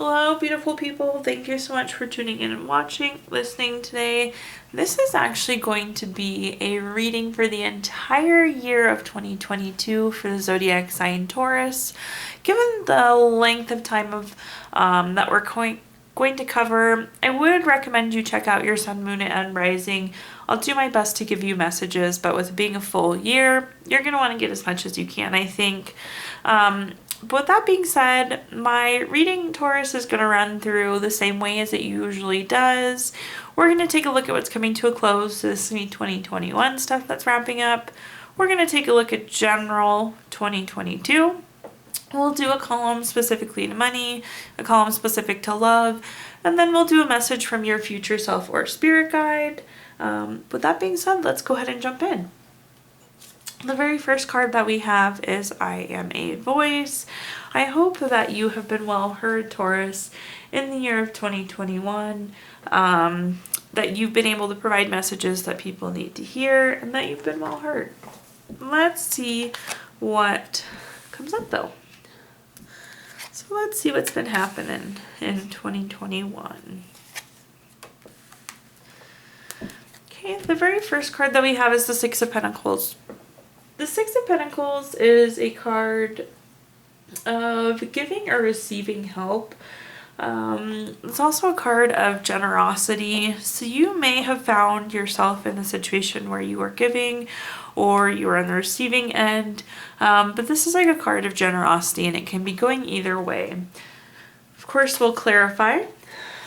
Hello, beautiful people. Thank you so much for tuning in and watching, listening today. This is actually going to be a reading for the entire year of 2022 for the zodiac sign Taurus. Given the length of time of that we're going to cover, I would recommend you check out your sun, moon, and rising. I'll do my best to give you messages, but with it being a full year, you're going to want to get as much as you can, I think. But with that being said, my reading Taurus is going to run through the same way as it usually does. We're going to take a look at what's coming to a close. So this is 2021 stuff that's wrapping up. We're going to take a look at general 2022. We'll do a column specifically to money, a column specific to love, and then we'll do a message from your future self or spirit guide. With that being said, let's go ahead and jump in. The very first card that we have is I Am a Voice. I hope that you have been well heard, Taurus, in the year of 2021, that you've been able to provide messages that people need to hear, and that you've been well heard. Let's see what comes up, though. So let's see what's been happening in 2021. Okay, the very first card that we have is the Six of Pentacles. The Six of Pentacles is a card of giving or receiving help. It's also a card of generosity. So you may have found yourself in a situation where you are giving or you are on the receiving end. But this is like a card of generosity, and it can be going either way. Of course, we'll clarify.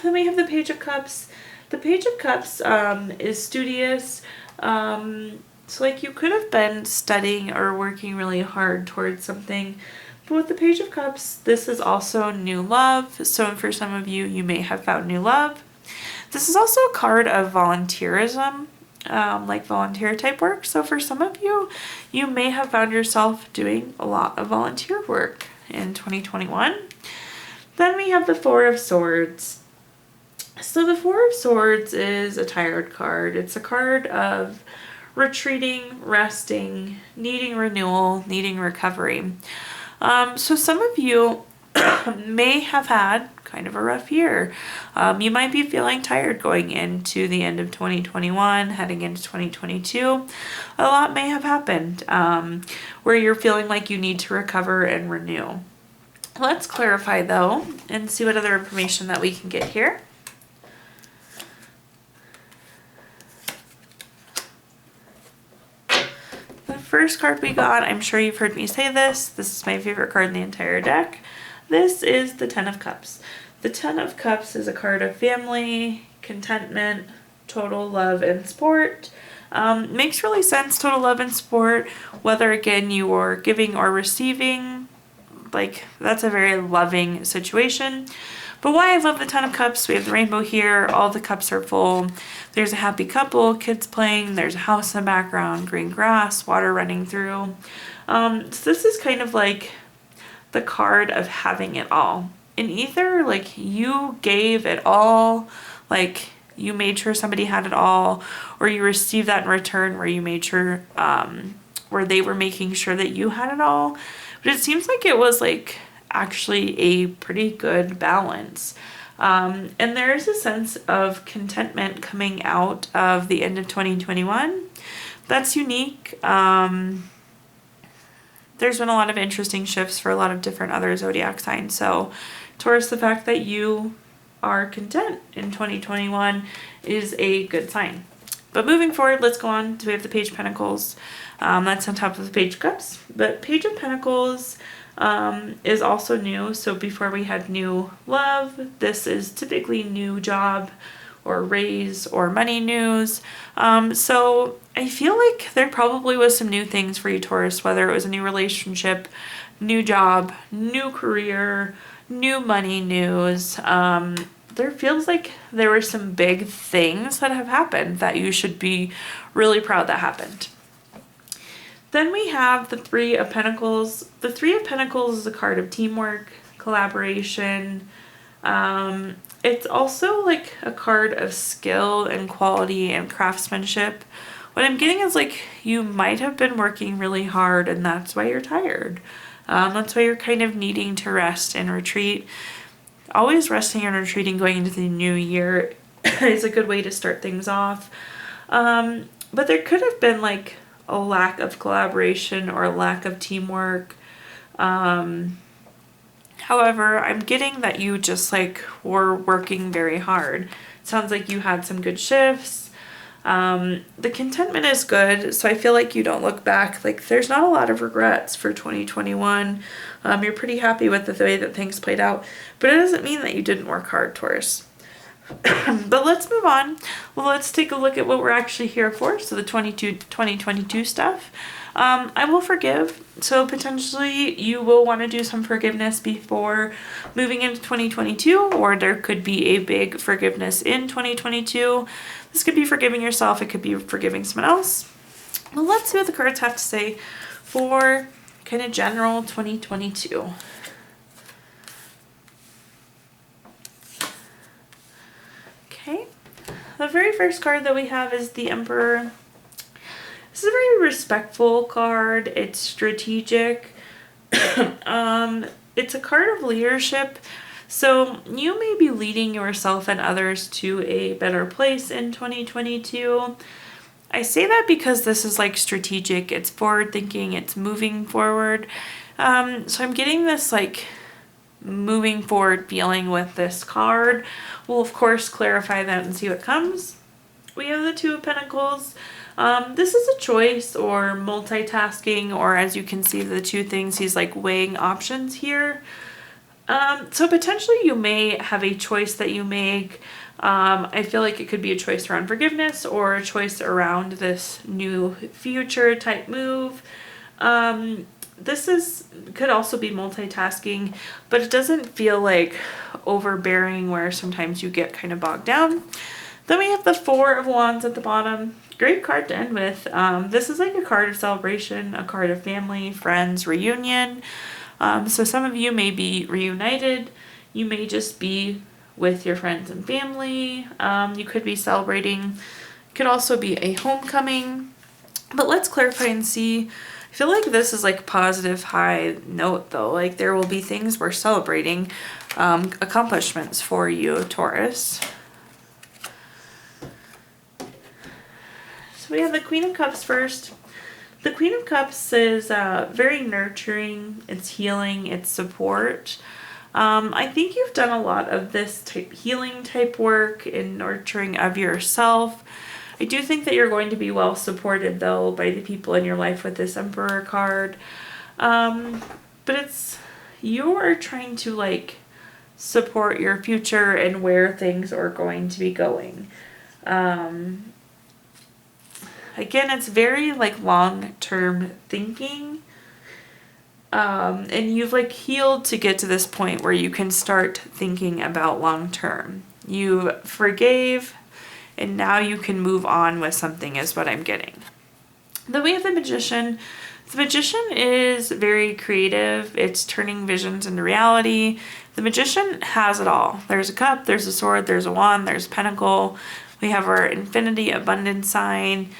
Then we have the Page of Cups. The Page of Cups is studious. So like you could have been studying or working really hard towards something. But with the Page of Cups, this is also new love. So for some of you, you may have found new love. This is also a card of volunteerism, like volunteer type work. So for some of you, you may have found yourself doing a lot of volunteer work in 2021. Then we have the Four of Swords. So the Four of Swords is a tired card. It's a card of retreating, resting, needing renewal, needing recovery. So some of you may have had kind of a rough year. You might be feeling tired going into the end of 2021, heading into 2022. A lot may have happened where you're feeling like you need to recover and renew. Let's clarify though and see what other information that we can get here. First card we got, I'm sure you've heard me say this is my favorite card in the entire deck. This is the Ten of Cups. The Ten of Cups is a card of family, contentment, total love, and sport. Makes really sense, total love and sport, whether again you are giving or receiving. Like, that's a very loving situation. But why I love the Ten of Cups, we have the rainbow here, all the cups are full. There's a happy couple, kids playing, there's a house in the background, green grass, water running through. So this is kind of like the card of having it all. And either like you gave it all, like you made sure somebody had it all, or you received that in return where you made sure, where they were making sure that you had it all. But it seems like it was like actually a pretty good balance. And there's a sense of contentment coming out of the end of 2021. That's unique. There's been a lot of interesting shifts for a lot of different other zodiac signs. So Taurus, the fact that you are content in 2021 is a good sign. But moving forward, let's go on. So we have the Page of Pentacles. That's on top of the Page of Cups. But Page of Pentacles is also new. So before we had new love, this is typically new job or raise or money news. So I feel like there probably was some new things for you, Taurus, whether it was a new relationship, new job, new career, new money news. There feels like there were some big things that have happened that you should be really proud that happened. Then we have the Three of Pentacles. The Three of Pentacles is a card of teamwork, collaboration. It's also like a card of skill and quality and craftsmanship. What I'm getting is like you might have been working really hard and that's why you're tired. That's why you're kind of needing to rest and retreat. always resting and retreating going into the new year is a good way to start things off. But there could have been like a lack of collaboration or a lack of teamwork. However, I'm getting that you just like were working very hard. It sounds like you had some good shifts. The contentment is good, so I feel like you don't look back. Like there's not a lot of regrets for 2021. You're pretty happy with the way that things played out, but it doesn't mean that you didn't work hard, Taurus. But let's move on. Well, let's take a look at what we're actually here for. So the 2022 stuff. I will forgive. So potentially you will want to do some forgiveness before moving into 2022, or there could be a big forgiveness in 2022. This could be forgiving yourself. It could be forgiving someone else. Well, let's see what the cards have to say for kind of general 2022. Okay. The very first card that we have is the Emperor. This is a very respectful card. It's strategic. It's a card of leadership. So you may be leading yourself and others to a better place in 2022. I say that because this is like strategic. It's forward thinking. It's moving forward. So I'm getting this like moving forward feeling with this card. We'll of course clarify that and see what comes. We have the Two of Pentacles. This is a choice or multitasking, or as you can see, the two things, he's like weighing options here. So potentially you may have a choice that you make. I feel like it could be a choice around forgiveness or a choice around this new future type move. This could also be multitasking, but it doesn't feel like overbearing where sometimes you get kind of bogged down. Then we have the Four of Wands at the bottom. Great card to end with. This is like a card of celebration, a card of family, friends, reunion. So some of you may be reunited. You may just be with your friends and family. You could be celebrating. It could also be a homecoming. But let's clarify and see. I feel like this is like positive high note though. Like there will be things we're celebrating, accomplishments for you, Taurus. So we have the Queen of Cups first. The Queen of Cups is very nurturing. It's healing. It's support. I think you've done a lot of this type healing type work in nurturing of yourself. I do think that you're going to be well supported though by the people in your life with this Emperor card. But you are trying to like support your future and where things are going to be going. Again, it's very like long-term thinking. And you've like healed to get to this point where you can start thinking about long-term. You forgave and now you can move on with something is what I'm getting. Then we have the Magician. The Magician is very creative. It's turning visions into reality. The Magician has it all. There's a cup, there's a sword, there's a wand, there's a pentacle. We have our infinity abundance sign.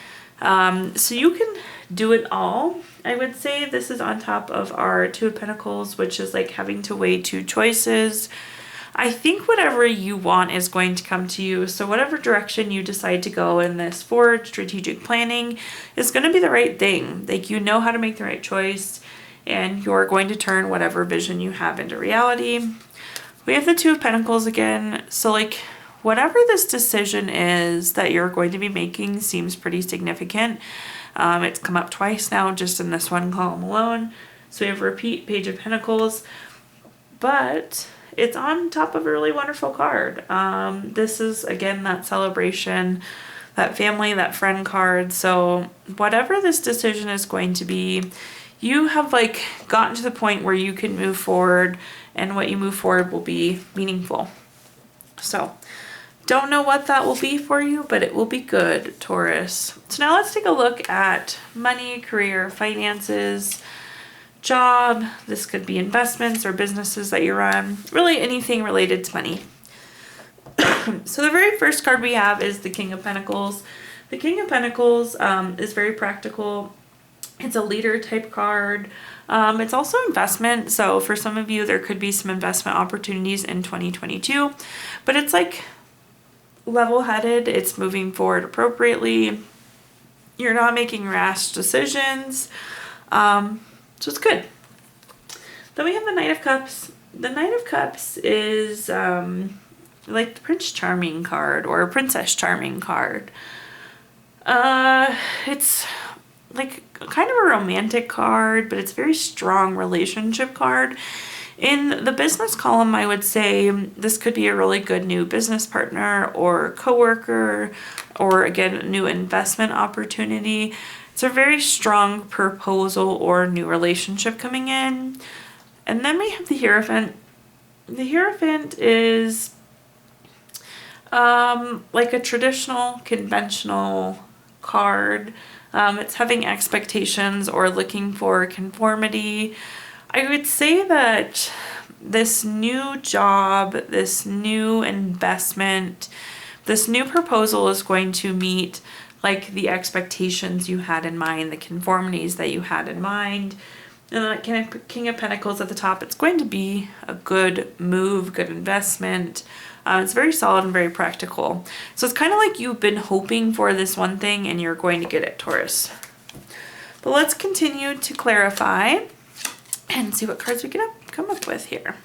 So you can do it all. I would say this is on top of our Two of Pentacles, which is like having to weigh two choices. I think whatever you want is going to come to you. So whatever direction you decide to go in this forward strategic planning is going to be the right thing. Like you know how to make the right choice and you're going to turn whatever vision you have into reality. We have the Two of Pentacles again. So like whatever this decision is that you're going to be making seems pretty significant. It's come up twice now just in this one column alone. So we have repeat Page of Pentacles, but it's on top of a really wonderful card. This is again that celebration, that family, that friend card. So whatever this decision is going to be, you have like gotten to the point where you can move forward and what you move forward will be meaningful. So don't know what that will be for you, but it will be good, Taurus. So now let's take a look at money, career, finances, job. This could be investments or businesses that you run, really anything related to money. So the very first card we have is the King of Pentacles. The King of Pentacles is very practical. It's a leader type card. It's also investment. So for some of you, there could be some investment opportunities in 2022, but it's like level-headed. It's moving forward appropriately. You're not making rash decisions. So it's good. Then we have the Knight of Cups. The Knight of Cups is like the Prince Charming card or Princess Charming card. It's like kind of a romantic card, but it's a very strong relationship card. In the business column, I would say this could be a really good new business partner or coworker, or again, a new investment opportunity. It's a very strong proposal or new relationship coming in. And then we have the Hierophant. The Hierophant is like a traditional, conventional card. It's having expectations or looking for conformity. I would say that this new job, this new investment, this new proposal is going to meet like the expectations you had in mind, the conformities that you had in mind. And then King of Pentacles at the top, it's going to be a good move, good investment. It's very solid and very practical. So it's kind of like you've been hoping for this one thing and you're going to get it, Taurus. But let's continue to clarify and see what cards we can come up with here.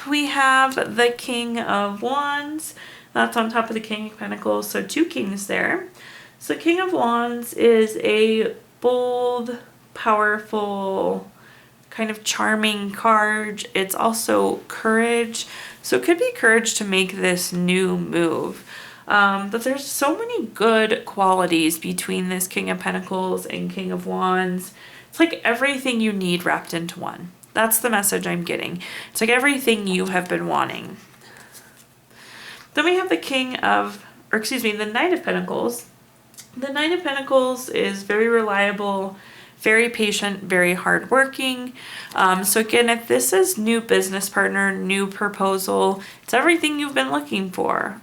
We have the King of Wands. That's on top of the King of Pentacles, so 2 kings there. So King of Wands is a bold, powerful, kind of charming card. It's also courage. So it could be courage to make this new move. But there's so many good qualities between this King of Pentacles and King of Wands. It's like everything you need wrapped into one. That's the message I'm getting. It's like everything you have been wanting. Then we have the the Knight of Pentacles. The Knight of Pentacles is very reliable, very patient, very hardworking. So again, if this is new business partner, new proposal, it's everything you've been looking for.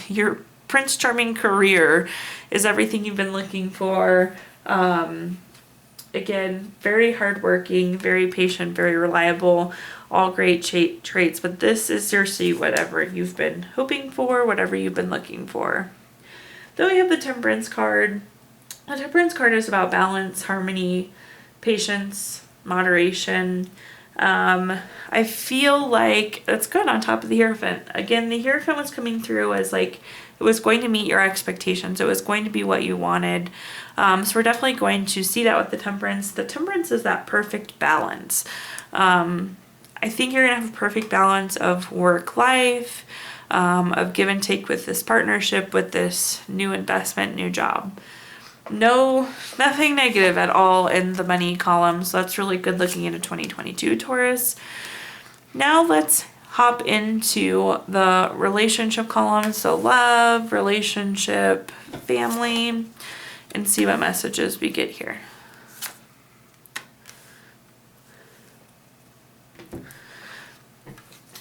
Your Prince Charming career is everything you've been looking for. Again, very hardworking, very patient, very reliable, all great traits. But this is seriously whatever you've been hoping for, whatever you've been looking for. Then we have the Temperance card. The Temperance card is about balance, harmony, patience, moderation. I feel like that's good on top of the Hierophant. Again, the Hierophant was coming through as like it was going to meet your expectations. It was going to be what you wanted. So we're definitely going to see that with the Temperance. The Temperance is that perfect balance. I think you're going to have a perfect balance of work-life, of give and take with this partnership, with this new investment, new job. Nothing negative at all in the money column. So that's really good looking into 2022, Taurus. Now let's hop into the relationship column. So love, relationship, family, and see what messages we get here.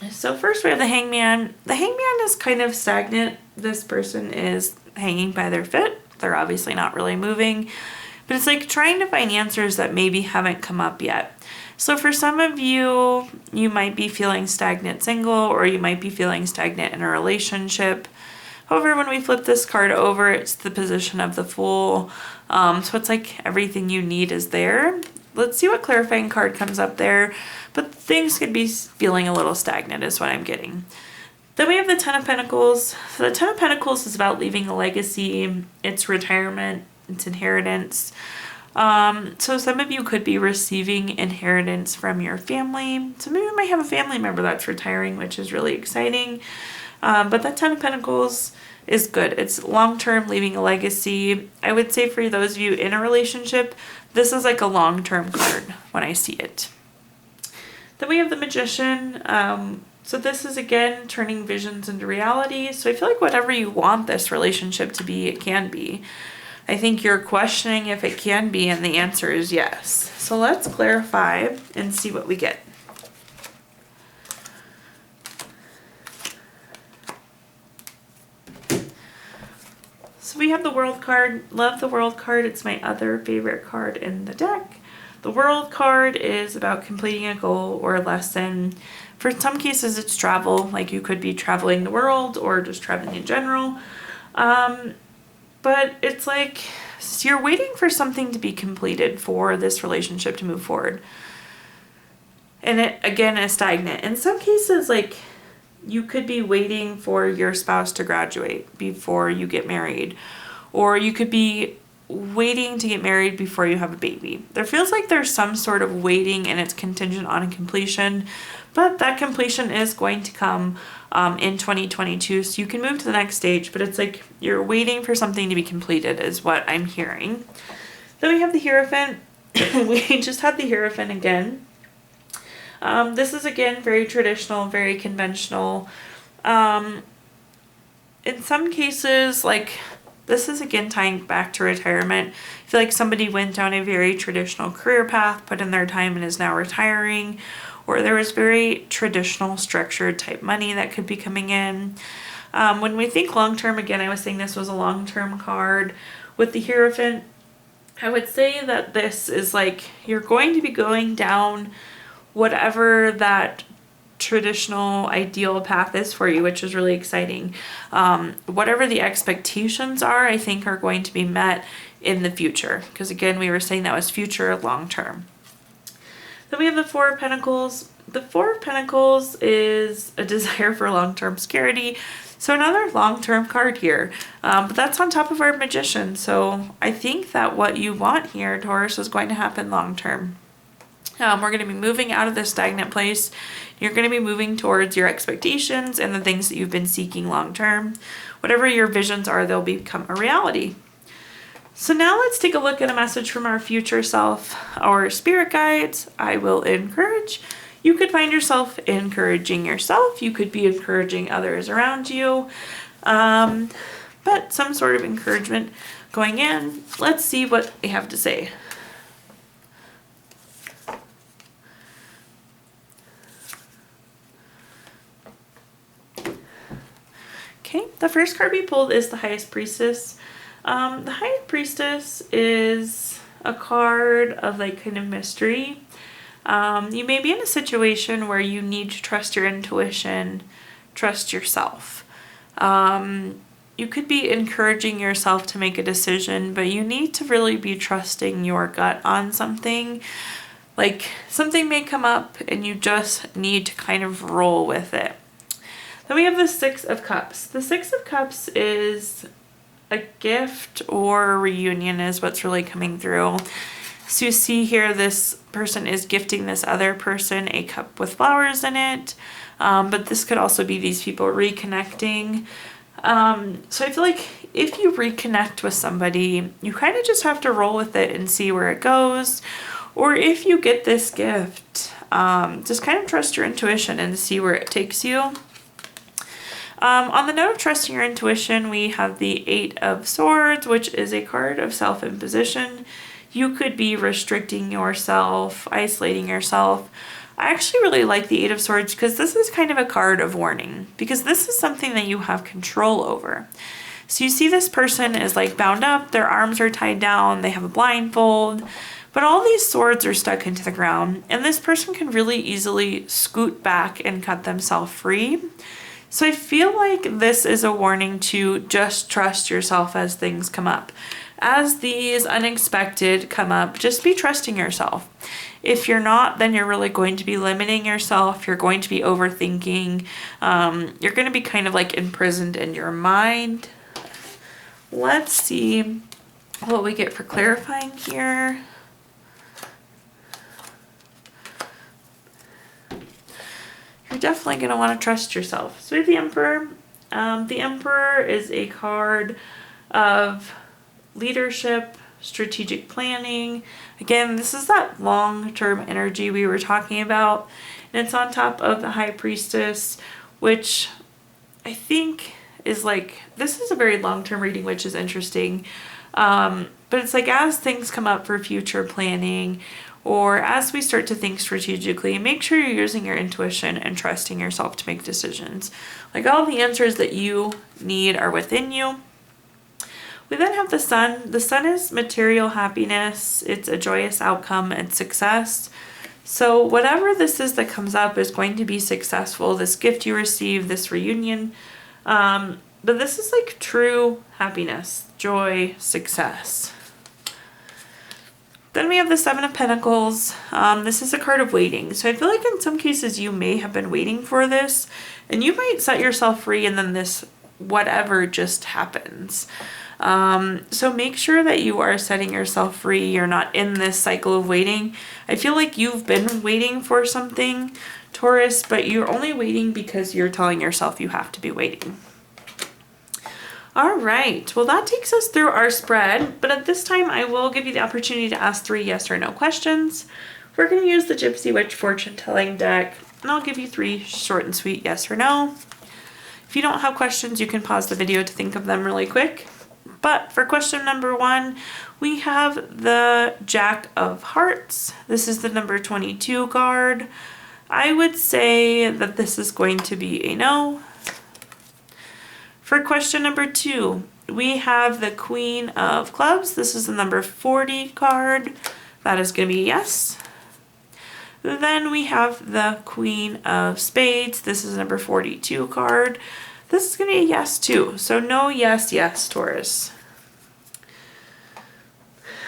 So first we have the Hangman. The Hangman is kind of stagnant. This person is hanging by their feet. They're obviously not really moving, but it's like trying to find answers that maybe haven't come up yet. So for some of you, you might be feeling stagnant single, or you might be feeling stagnant in a relationship. However, when we flip this card over, it's the position of the Fool. So it's like everything you need is there. Let's see what clarifying card comes up there. But things could be feeling a little stagnant is what I'm getting. Then we have the Ten of Pentacles. So the Ten of Pentacles is about leaving a legacy. It's retirement. It's inheritance. So some of you could be receiving inheritance from your family. Some of you might have a family member that's retiring, which is really exciting. But that Ten of Pentacles is good. It's long-term, leaving a legacy. I would say for those of you in a relationship, this is like a long-term card when I see it. Then we have the Magician. So this is, again, turning visions into reality. So I feel like whatever you want this relationship to be, it can be. I think you're questioning if it can be, and the answer is yes. So let's clarify and see what we get. So we have the World card. Love the World card. It's my other favorite card in the deck. The World card is about completing a goal or a lesson. For some cases, it's travel. Like you could be traveling the world or just traveling in general. But it's like you're waiting for something to be completed for this relationship to move forward. And it, again, is stagnant. In some cases, like you could be waiting for your spouse to graduate before you get married. Or you could be waiting to get married before you have a baby. There feels like there's some sort of waiting and it's contingent on a completion, but that completion is going to come in 2022, so you can move to the next stage, but it's like you're waiting for something to be completed is what I'm hearing. Then we have the Hierophant. We just had the Hierophant again. This is again very traditional, very conventional. In some cases, like this is again tying back to retirement. I feel like somebody went down a very traditional career path, put in their time and is now retiring, or there was very traditional structured type money that could be coming in. When we think long-term, again, I was saying this was a long-term card. With the Hierophant, I would say that this is like you're going to be going down whatever that traditional ideal path is for you, which is really exciting. Whatever the expectations are, I think are going to be met in the future. Because again, we were saying that was future long term. Then we have the Four of Pentacles. The Four of Pentacles is a desire for long-term security. So another long-term card here. But that's on top of our Magician. So I think that what you want here, Taurus, is going to happen long-term. We're going to be moving out of this stagnant place. You're going to be moving towards your expectations and the things that you've been seeking long term. Whatever your visions are, they'll become a reality. So now let's take a look at a message from our future self, our spirit guides. I will encourage. You could find yourself encouraging yourself. You could be encouraging others around you. But some sort of encouragement going in. Let's see what they have to say. Okay, the first card we pulled is the Highest Priestess. The Highest Priestess is a card of like kind of mystery. You may be in a situation where you need to trust your intuition, trust yourself. You could be encouraging yourself to make a decision, but you need to really be trusting your gut on something. Like something may come up and you just need to kind of roll with it. Then we have the Six of Cups. The Six of Cups is a gift or a reunion is what's really coming through. So you see here, this person is gifting this other person a cup with flowers in it. But this could also be these people reconnecting. So I feel like if you reconnect with somebody, you kind of just have to roll with it and see where it goes. Or if you get this gift, just kind of trust your intuition and see where it takes you. On the note of trusting your intuition, we have the Eight of Swords, which is a card of self-imposition. You could be restricting yourself, isolating yourself. I actually really like the Eight of Swords because this is kind of a card of warning, because this is something that you have control over. So you see this person is like bound up, their arms are tied down, they have a blindfold, but all these swords are stuck into the ground, and this person can really easily scoot back and cut themselves free. So I feel like this is a warning to just trust yourself as things come up. As these unexpected come up, just be trusting yourself. If you're not, then you're really going to be limiting yourself. You're going to be overthinking. You're going to be kind of like imprisoned in your mind. Let's see what we get for clarifying here. You're definitely going to want to trust yourself. So we have the Emperor. The Emperor is a card of leadership, strategic planning. Again, this is that long-term energy we were talking about. And it's on top of the High Priestess, which I think is like, this is a very long-term reading, which is interesting. But it's like as things come up for future planning, or as we start to think strategically, make sure you're using your intuition and trusting yourself to make decisions. Like all the answers that you need are within you. We then have the Sun. The Sun is material happiness. It's a joyous outcome and success. So whatever this is that comes up is going to be successful. This gift you receive, this reunion. But this is like true happiness, joy, success. Then we have the Seven of Pentacles. This is a card of waiting. So I feel like in some cases you may have been waiting for this, and you might set yourself free and then this whatever just happens. So make sure that you are setting yourself free. You're not in this cycle of waiting. I feel like you've been waiting for something, Taurus, but you're only waiting because you're telling yourself you have to be waiting. All right, well that takes us through our spread, but at this time I will give you the opportunity to ask 3 yes or no questions. We're going to use the Gypsy Witch fortune telling deck, and I'll give you 3 short and sweet yes or no. If you don't have questions, you can pause the video to think of them really quick. But for question number 1, we have the Jack of Hearts. This is the number 22 card. I would say that this is going to be a no. For question number 2, we have the Queen of Clubs. This is the number 40 card. That is going to be yes. Then we have the Queen of Spades. This is number 42 card. This is going to be a yes too. So no, yes, yes, Taurus.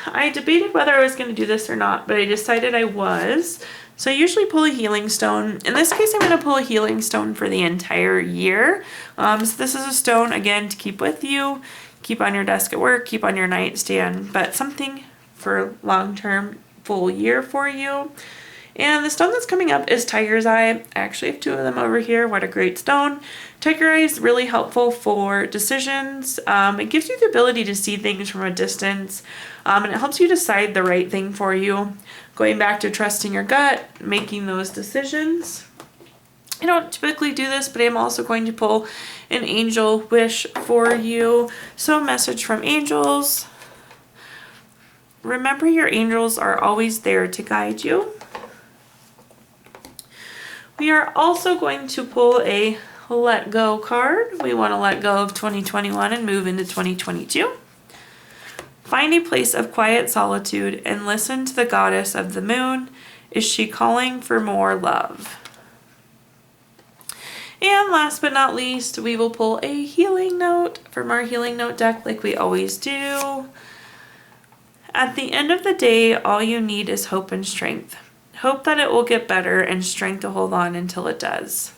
I debated whether I was going to do this or not, but I decided I was. So I usually pull a healing stone. In this case, I'm going to pull a healing stone for the entire year. So this is a stone, again, to keep with you, keep on your desk at work, keep on your nightstand, but something for long-term, full year for you. And the stone that's coming up is Tiger's Eye. I actually have 2 of them over here. What a great stone. Tiger Eye is really helpful for decisions. It gives you the ability to see things from a distance, and it helps you decide the right thing for you. Going back to trusting your gut, making those decisions. I don't typically do this, but I'm also going to pull an angel wish for you. So a message from angels. Remember, your angels are always there to guide you. We are also going to pull a let go card. We want to let go of 2021 and move into 2022. Find a place of quiet solitude and listen to the goddess of the moon. Is she calling for more love? And last but not least, we will pull a healing note from our healing note deck like we always do. At the end of the day, all you need is hope and strength. Hope that it will get better and strength to hold on until it does.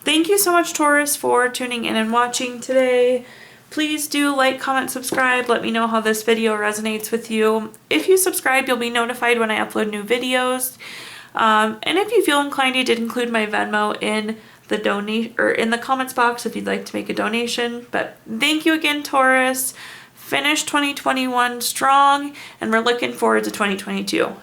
Thank you so much, Taurus, for tuning in and watching today. Please do like, comment, subscribe. Let me know how this video resonates with you. If you subscribe, you'll be notified when I upload new videos. And if you feel inclined, I did include my Venmo in the in the comments box if you'd like to make a donation. But thank you again, Taurus. Finish 2021 strong, and we're looking forward to 2022.